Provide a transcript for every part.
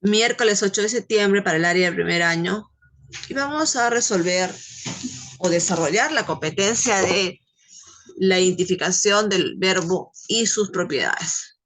Miércoles 8 de septiembre para el área de primer año. Y vamos a resolver o desarrollar la competencia de la identificación del verbo y sus propiedades.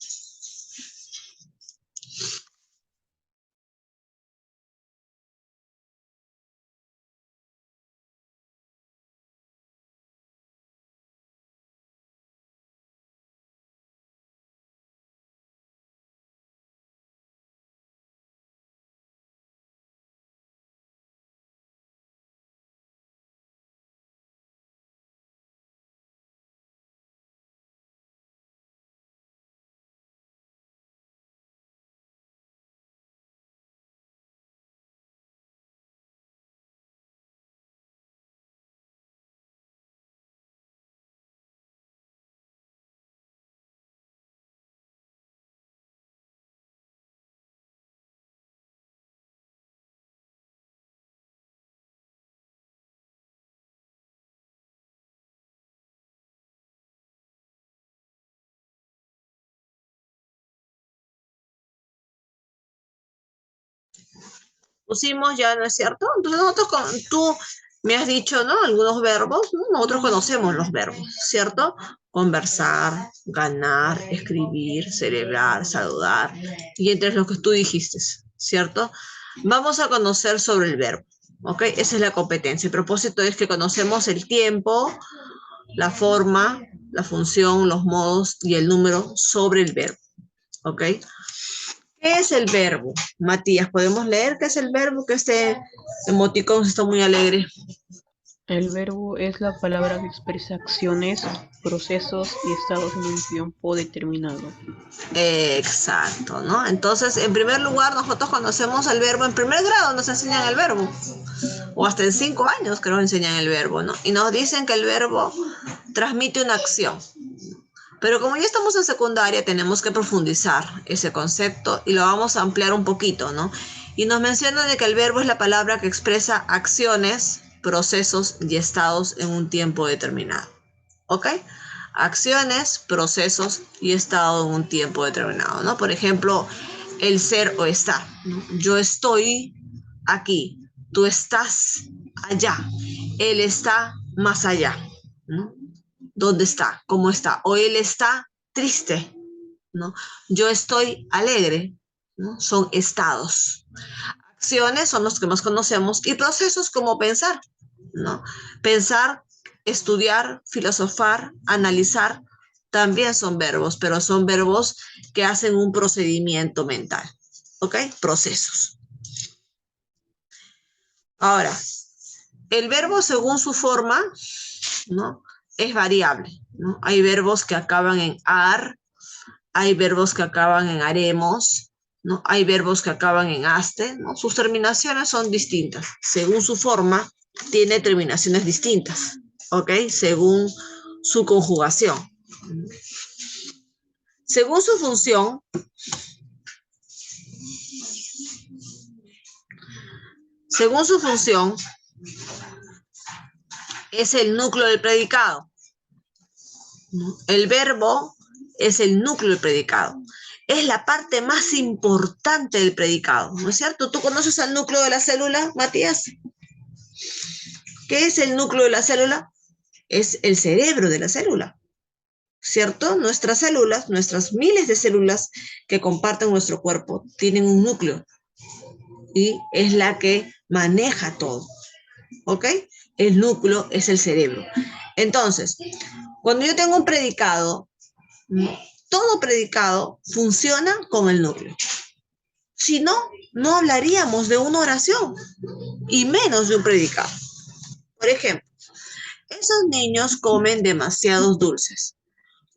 Pusimos ya, ¿no es cierto? Entonces tú me has dicho, ¿no? Algunos verbos, ¿no? Nosotros conocemos los verbos, ¿cierto? Conversar, ganar, escribir, celebrar, saludar, y entre los que tú dijiste, ¿cierto? Vamos a conocer sobre el verbo, ¿ok? Esa es la competencia. El propósito es que conocemos el tiempo, la forma, la función, los modos y el número sobre el verbo, ¿ok? ¿Qué es el verbo? Matías, ¿podemos leer qué es el verbo? Que este emoticón está muy alegre. El verbo es la palabra que expresa acciones, procesos y estados en un tiempo determinado. Exacto, ¿no? Entonces, en primer lugar, nosotros conocemos el verbo en primer grado, nos enseñan el verbo, o hasta en 5 años creo enseñan el verbo, ¿no? Y nos dicen que el verbo transmite una acción. Pero como ya estamos en secundaria, tenemos que profundizar ese concepto y lo vamos a ampliar un poquito, ¿no? Y nos mencionan de que el verbo es la palabra que expresa acciones, procesos y estados en un tiempo determinado. ¿Ok? Acciones, procesos y estado en un tiempo determinado, ¿no? Por ejemplo, el ser o estar, ¿no? Yo estoy aquí, tú estás allá, él está más allá, ¿no? ¿Dónde está? ¿Cómo está? O él está triste, ¿no? Yo estoy alegre, ¿no? Son estados. Acciones son los que más conocemos y procesos como pensar, ¿no? Pensar, estudiar, filosofar, analizar, también son verbos, pero son verbos que hacen un procedimiento mental, ¿ok? Procesos. Ahora, el verbo según su forma, ¿no? Es variable, ¿no? Hay verbos que acaban en ar, hay verbos que acaban en haremos, ¿no? Hay verbos que acaban en aste, ¿no? Sus terminaciones son distintas. Según su forma, tiene terminaciones distintas, ¿ok? Según su conjugación. Según su función, según su función, es el núcleo del predicado, ¿no? El verbo es el núcleo del predicado. Es la parte más importante del predicado, ¿no es cierto? ¿Tú conoces el núcleo de la célula, Matías? ¿Qué es el núcleo de la célula? Es el cerebro de la célula, ¿cierto? Nuestras células, nuestras miles de células que comparten nuestro cuerpo, tienen un núcleo y es la que maneja todo, ¿ok? El núcleo es el cerebro. Entonces, cuando yo tengo un predicado, todo predicado funciona con el núcleo. Si no, no hablaríamos de una oración y menos de un predicado. Por ejemplo, esos niños comen demasiados dulces.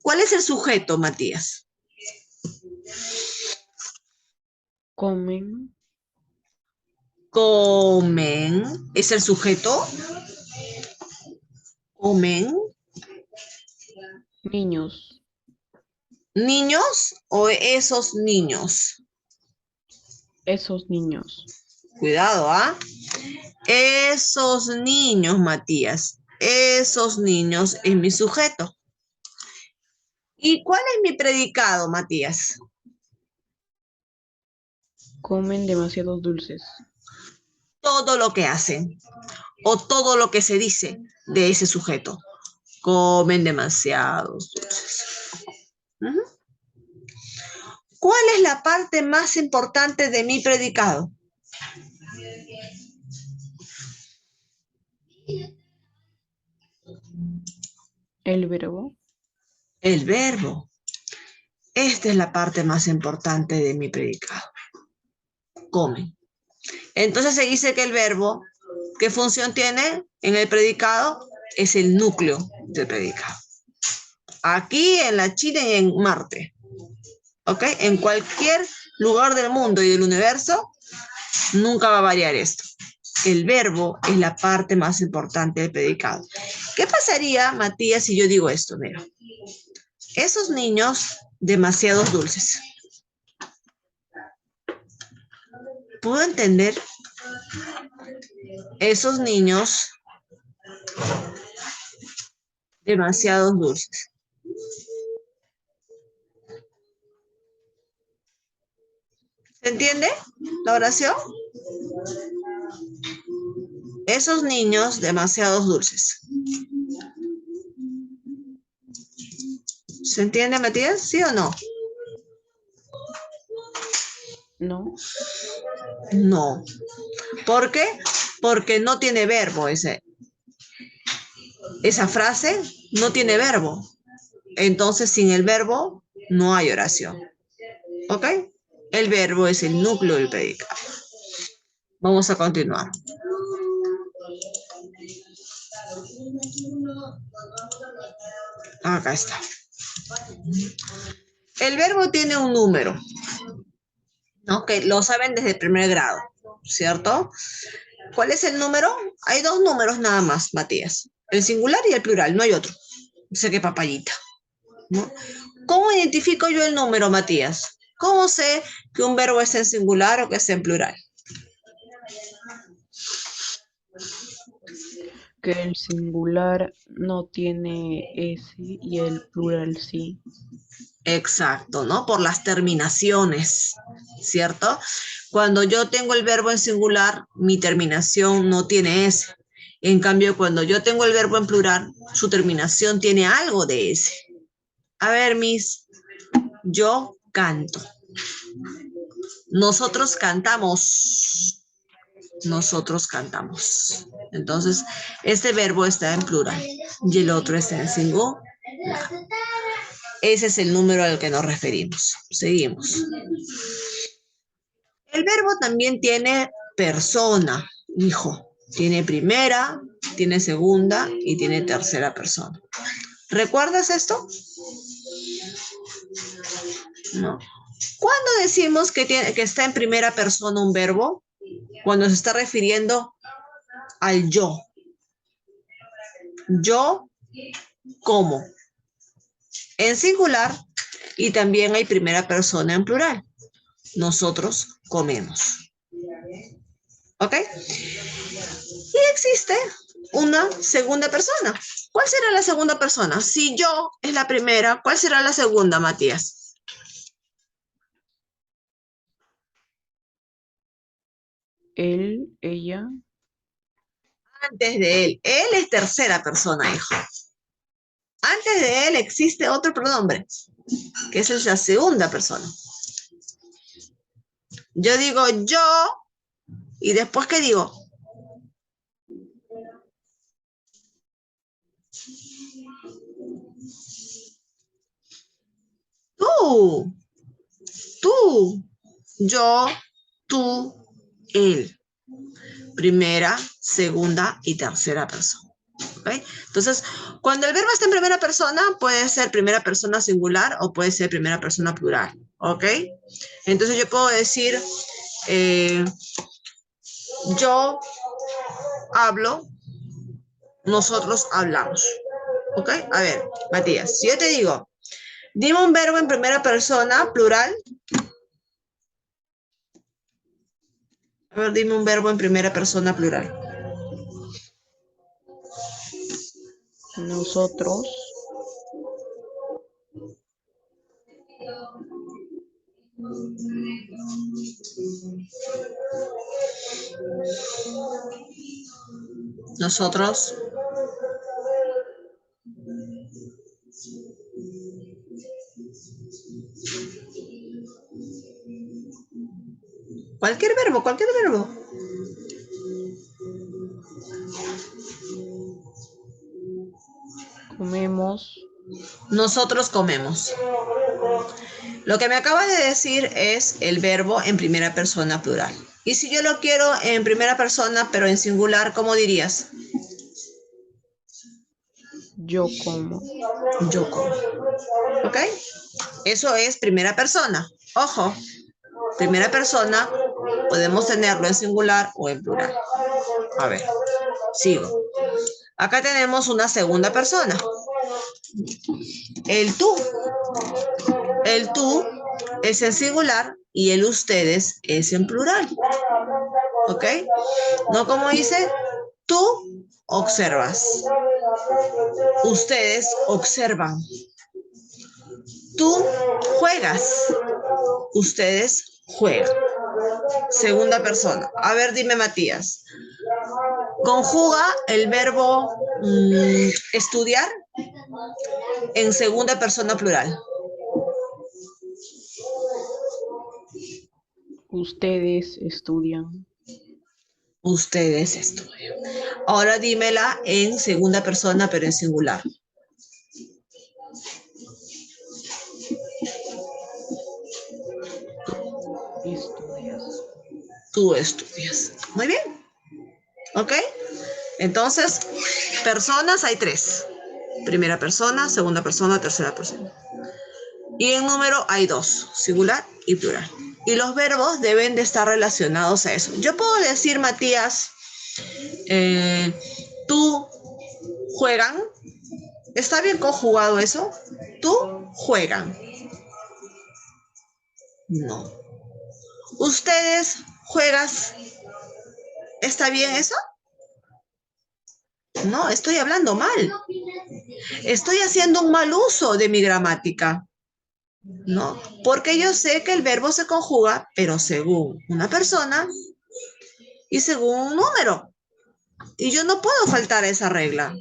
¿Cuál es el sujeto, Matías? Comen Comen. ¿Es el sujeto? Comen. niños, ¿Niños o esos niños? esos niños. Cuidado, ¿ah? Esos niños, Matías. Esos niños es mi sujeto. ¿Y cuál es mi predicado, Matías? Comen demasiados dulces. Todo lo que hacen o todo lo que se dice de ese sujeto. Comen demasiados dulces. Ujú. ¿Cuál es la parte más importante de mi predicado? El verbo. El verbo. Esta es la parte más importante de mi predicado. Comen. Entonces se dice que el verbo, ¿qué función tiene en el predicado? Es el núcleo del predicado. Aquí en la China y en Marte. ¿Ok? En cualquier lugar del mundo y del universo, nunca va a variar esto. El verbo es la parte más importante del predicado. ¿Qué pasaría, Matías, si yo digo esto? Mira, esos niños demasiados dulces. ¿Puedo entender? Esos niños demasiados dulces. ¿Se entiende la oración? Esos niños demasiados dulces. ¿Se entiende, Matías? ¿Sí o no? No. No. ¿Por qué? Porque no tiene verbo esa frase no tiene verbo. Entonces, sin el verbo, no hay oración. ¿Ok? El verbo es el núcleo del predicado. Vamos a continuar. Acá está. El verbo tiene un número, ¿no? Que lo saben desde el primer grado, ¿cierto? ¿Cuál es el número? Hay dos números nada más, Matías. El singular y el plural, no hay otro. Sé que papayita, ¿no? ¿Cómo identifico yo el número, Matías? ¿Cómo sé que un verbo es en singular o que es en plural? Que el singular no tiene S y el plural sí. Exacto, ¿no? Por las terminaciones, ¿cierto? Cuando yo tengo el verbo en singular, mi terminación no tiene S. En cambio, cuando yo tengo el verbo en plural, su terminación tiene algo de S. A ver, Miss, yo canto. Nosotros cantamos. Nosotros cantamos. Entonces, este verbo está en plural y el otro está en singular. Ese es el número al que nos referimos. Seguimos. El verbo también tiene persona, hijo. Tiene primera, tiene segunda y tiene tercera persona. ¿Recuerdas esto? No. ¿Cuándo decimos que está en primera persona un verbo? Cuando se está refiriendo al yo. Yo como. En singular y también hay primera persona en plural. Nosotros comemos. ¿Ok? Y existe una segunda persona. ¿Cuál será la segunda persona? Si yo es la primera, ¿cuál será la segunda, Matías? Él, ella. Antes de él. Él es tercera persona, hijo. Antes de él existe otro pronombre, que es la segunda persona. Yo digo yo, y después, ¿qué digo? Tú, tú, yo, tú, él. Primera, segunda y tercera persona. ¿Okay? Entonces, cuando el verbo está en primera persona, puede ser primera persona singular o puede ser primera persona plural. ¿Ok? Entonces yo puedo decir, eh, yo hablo, nosotros hablamos. ¿Ok? A ver, Matías, si yo te digo, dime un verbo en primera persona plural. A ver, dime un verbo en primera persona plural. Nosotros. Nosotros. Cualquier verbo, cualquier verbo. Comemos. Nosotros comemos. Lo que me acabas de decir es el verbo en primera persona plural. Y si yo lo quiero en primera persona, pero en singular, ¿cómo dirías? Yo como. Yo como. ¿Ok? Eso es primera persona. Ojo, primera persona podemos tenerlo en singular o en plural. A ver, sigo. Acá tenemos una segunda persona. El tú. El tú es en singular y el ustedes es en plural. ¿Ok? No como dice, tú observas. Ustedes observan. Tú juegas. Ustedes juegan. Segunda persona. A ver, dime, Matías. Conjuga el verbo estudiar en segunda persona plural. Ustedes estudian. Ustedes estudian. Ahora dímela en segunda persona, pero en singular. Tú estudias. Tú estudias. Muy bien. ¿Ok? Entonces, personas hay tres. Primera persona, segunda persona, tercera persona. Y en número hay dos, singular y plural. Y los verbos deben de estar relacionados a eso. Yo puedo decir, Matías, tú juegan. ¿Está bien conjugado eso? Tú juegan. No. Ustedes juegas. ¿Está bien eso? No, estoy hablando mal. Estoy haciendo un mal uso de mi gramática. ¿No? Porque yo sé que el verbo se conjuga, pero según una persona y según un número. Y yo no puedo faltar a esa regla.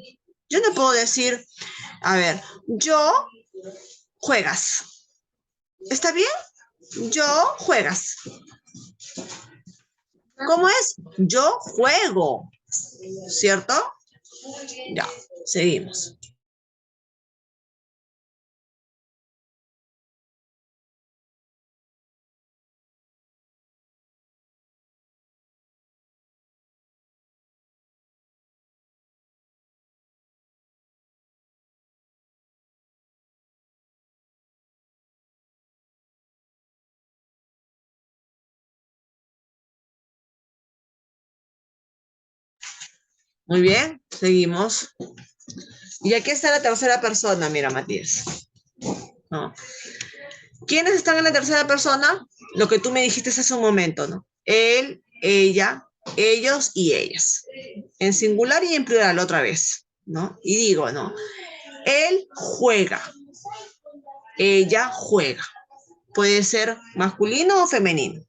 Yo no puedo decir, a ver, yo juegas. ¿Está bien? Yo juegas. ¿Cómo es? Yo juego. ¿Cierto? Ya, seguimos. Muy bien, seguimos. Y aquí está la tercera persona, mira, Matías. ¿No? ¿Quiénes están en la tercera persona? Lo que tú me dijiste hace un momento, ¿no? Él, ella, ellos y ellas. En singular y en plural otra vez, ¿no? Y digo, ¿no? Él juega, ella juega. Puede ser masculino o femenino,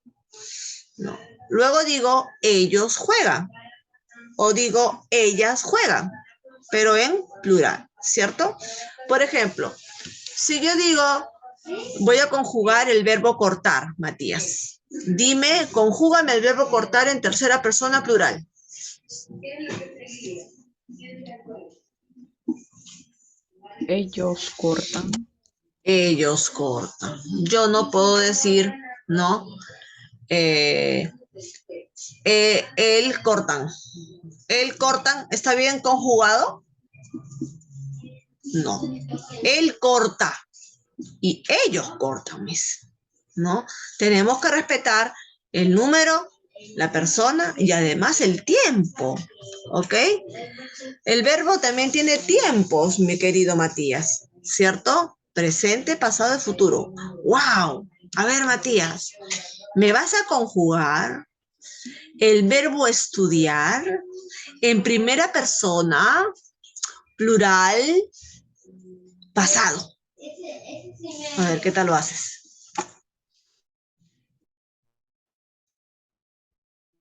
¿no? Luego digo, ellos juegan. O digo, ellas juegan, pero en plural, ¿cierto? Por ejemplo, si yo digo, voy a conjugar el verbo cortar, Matías. Dime, conjúgame el verbo cortar en tercera persona plural. Ellos cortan. Ellos cortan. Yo no puedo decir, ¿no? Eh, él cortan. Él cortan, ¿está bien conjugado? No. Él corta y ellos cortan, mis. ¿No? Tenemos que respetar el número, la persona y además el tiempo, ¿ok? El verbo también tiene tiempos, mi querido Matías, ¿cierto? Presente, pasado y futuro. ¡Wow! A ver, Matías, ¿me vas a conjugar el verbo estudiar en primera persona, plural, pasado? A ver, ¿qué tal lo haces?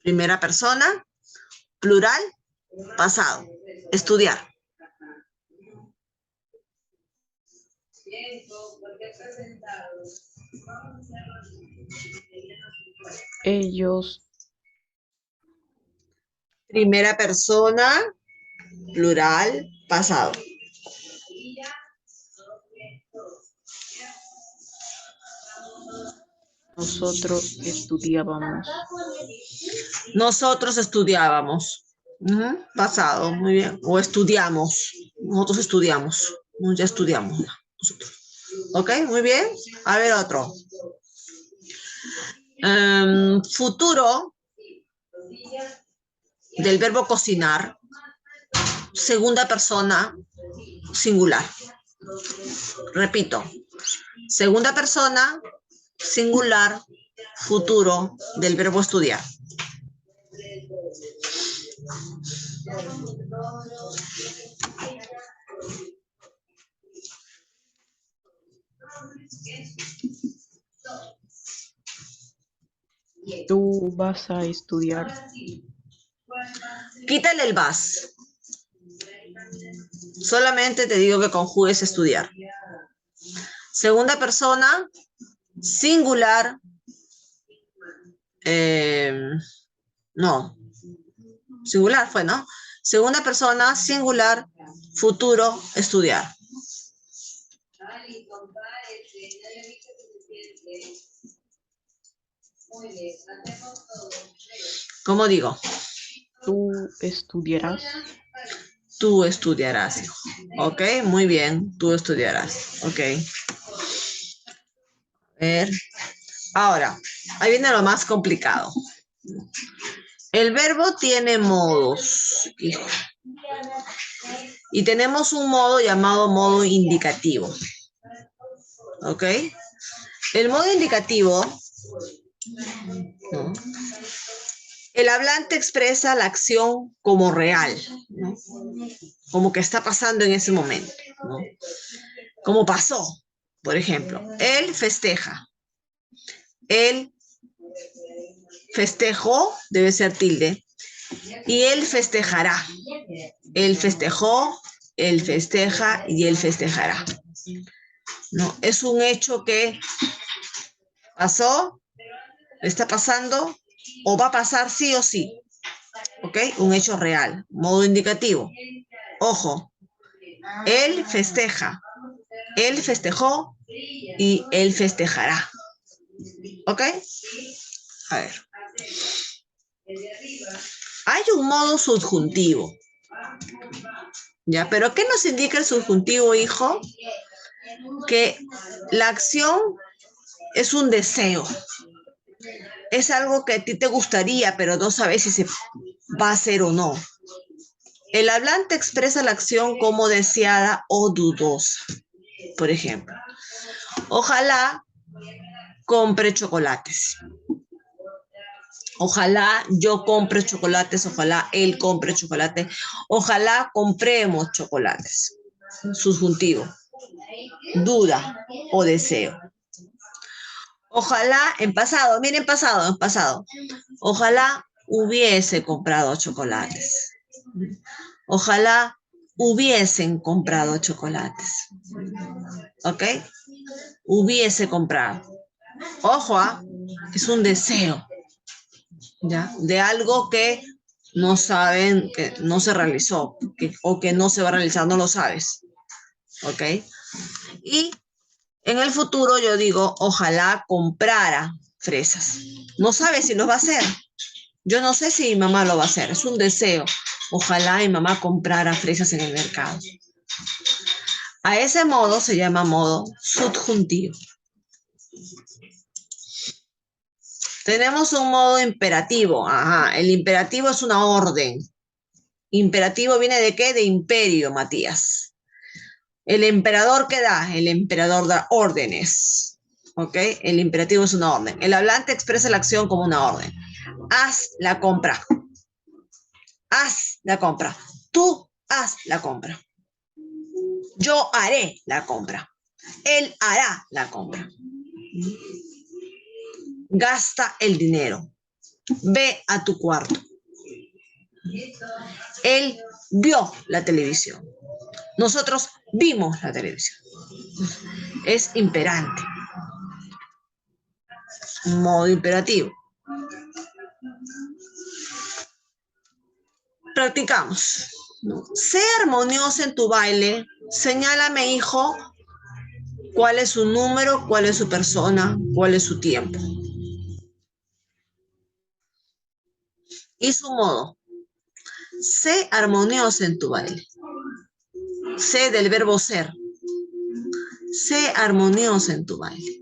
Primera persona, plural, pasado. Estudiar. Ellos, Primera persona, plural, pasado. nosotros estudiábamos. Nosotros estudiábamos. Pasado, muy bien. O estudiamos. Nosotros estudiamos. Ya estudiamos. Nosotros. ¿Ok? Muy bien. A ver otro. Futuro del verbo cocinar. Segunda persona, singular. Repito. Segunda persona, singular, futuro del verbo estudiar. Tú vas a estudiar. Quítale el vas. Solamente te digo que conjugues estudiar. Segunda persona, singular. No. Singular fue, ¿no? Segunda persona, singular, futuro, estudiar. ¿Cómo digo? Tú estudiarás. Tú estudiarás, hijo. Ok, muy bien. Tú estudiarás. Ok. A ver. Ahora, ahí viene lo más complicado. El verbo tiene modos, hijo. Y tenemos un modo llamado modo indicativo. ¿Ok? El modo indicativo, ¿no? El hablante expresa la acción como real, ¿no? Como que está pasando en ese momento, ¿no? Como pasó, por ejemplo. Él festeja. Él festejó, debe ser tilde. Y él festejará. Él festejó, él festeja y él festejará. No, es un hecho que pasó, está pasando o va a pasar sí o sí. ¿Ok? Un hecho real. Modo indicativo. Ojo. Él festeja. Él festejó y él festejará. ¿Ok? A ver. Hay un modo subjuntivo. ¿Ya? ¿Pero qué nos indica el subjuntivo, hijo? Que la acción es un deseo. Es algo que a ti te gustaría, pero no sabes si se va a hacer o no. El hablante expresa la acción como deseada o dudosa. Por ejemplo, ojalá compre chocolates. Ojalá yo compre chocolates, ojalá él compre chocolate, ojalá compremos chocolates. Subjuntivo. Duda o deseo. Ojalá, en pasado, miren en pasado. Ojalá hubiese comprado chocolates. Ojalá hubiesen comprado chocolates. ¿Ok? Hubiese comprado. Ojo, es un deseo, ¿ya? De algo que no saben, que no se realizó, o que no se va a realizar, no lo sabes. ¿Ok? Y en el futuro yo digo, ojalá comprara fresas. No sabe si lo va a hacer. Yo no sé si mi mamá lo va a hacer. Es un deseo. Ojalá mi mamá comprara fresas en el mercado. A ese modo se llama modo subjuntivo. Tenemos un modo imperativo. Ajá, el imperativo es una orden. Imperativo viene de qué? De imperio, Matías. ¿El emperador qué da? El emperador da órdenes. ¿Ok? El imperativo es una orden. El hablante expresa la acción como una orden. Haz la compra. Haz la compra. Tú haz la compra. Yo haré la compra. Él hará la compra. Gasta el dinero. ve a tu cuarto. Él vio la televisión. Nosotros vimos la televisión. Es imperante. Modo imperativo. Practicamos. Sé armonioso en tu baile. Señálame, hijo, cuál es su número, cuál es su persona, cuál es su tiempo. Y su modo. Sé armonioso en tu baile. Sé del verbo ser. Sé armonioso en tu baile.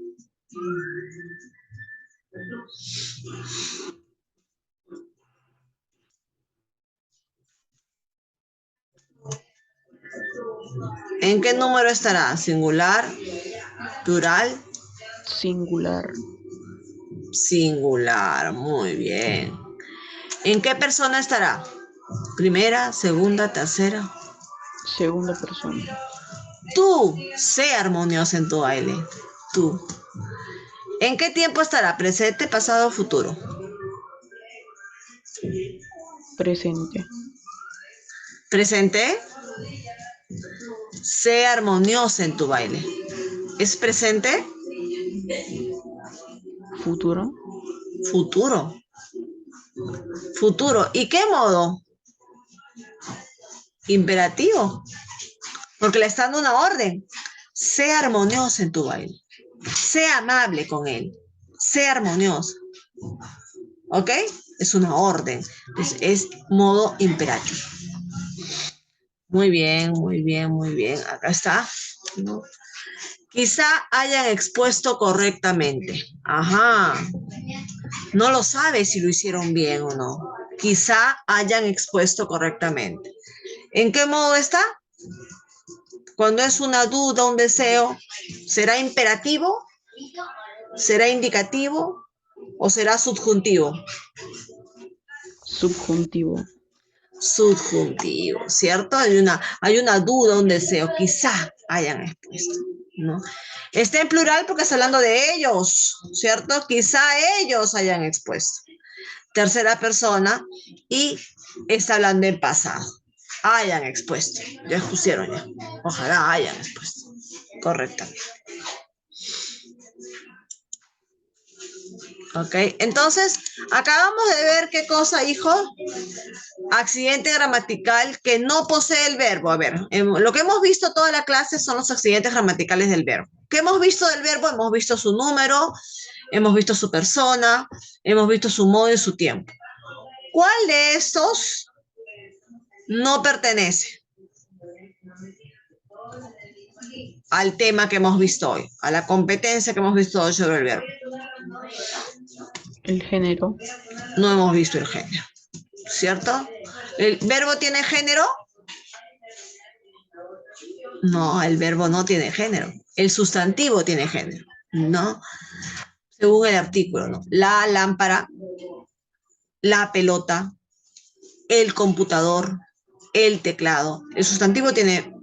¿En qué número estará? ¿Singular? ¿Plural? Singular. Singular, muy bien. ¿En qué persona estará? ¿Primera, segunda, tercera? Segunda persona. Tú, sé armonioso en tu baile. Tú. ¿En qué tiempo estará? ¿Presente, pasado, futuro? Presente. ¿Presente? Sé armonioso en tu baile. ¿Es presente? Futuro. Futuro. Futuro. ¿Y qué modo? Imperativo. Porque le está dando una orden. Sé armonioso en tu baile. Sé amable con él. Sé armonioso. ¿Ok? Es una orden. Entonces, es modo imperativo. Muy bien, muy bien, muy bien. Acá está. ¿No? Quizá hayan expuesto correctamente. Ajá. No lo sabe si lo hicieron bien o no. Quizá hayan expuesto correctamente. ¿En qué modo está? Cuando es una duda, un deseo, ¿será imperativo? ¿Será indicativo? ¿O será subjuntivo? Subjuntivo. Subjuntivo, ¿cierto? Hay una duda, un deseo, quizá hayan expuesto, ¿no? Está en plural porque está hablando de ellos, ¿cierto? Quizá ellos hayan expuesto. Tercera persona y está hablando en pasado. Hayan expuesto, ya expusieron ya. Ojalá hayan expuesto correctamente. Ok, entonces acabamos de ver qué cosa, hijo. Accidente gramatical que no posee el verbo. A ver, lo que hemos visto toda la clase son los accidentes gramaticales del verbo. ¿Qué hemos visto del verbo? Hemos visto su número, hemos visto su persona, hemos visto su modo y su tiempo. ¿Cuál de estos no pertenece al tema que hemos visto hoy, a la competencia que hemos visto hoy sobre el verbo? El género. No hemos visto el género, ¿cierto? ¿El verbo tiene género? No, el verbo no tiene género. El sustantivo tiene género, ¿no? Según el artículo, ¿no? La lámpara, la pelota, el computador, el teclado. El sustantivo tiene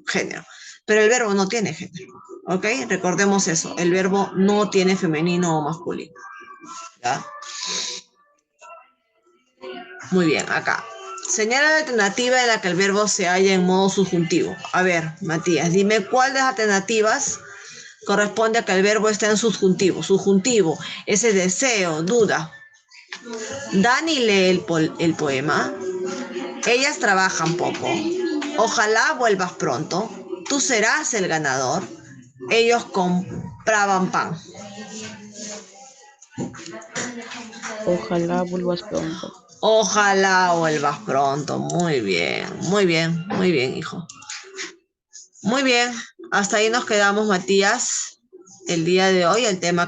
género, pero el verbo no tiene género, ¿ok? Recordemos eso, el verbo no tiene femenino o masculino, ¿ya? Muy bien, acá. Señala la alternativa en la que el verbo se halla en modo subjuntivo. A ver, Matías, dime cuál de las alternativas corresponde a que el verbo está en subjuntivo. Subjuntivo, ese deseo, duda. Dani lee el poema. Ellas trabajan poco. Ojalá vuelvas pronto. Tú serás el ganador. Ellos compraban pan. Ojalá vuelvas pronto. Ojalá vuelvas pronto. Muy bien, muy bien, muy bien, hijo. Muy bien. Hasta ahí nos quedamos, Matías, el día de hoy. El tema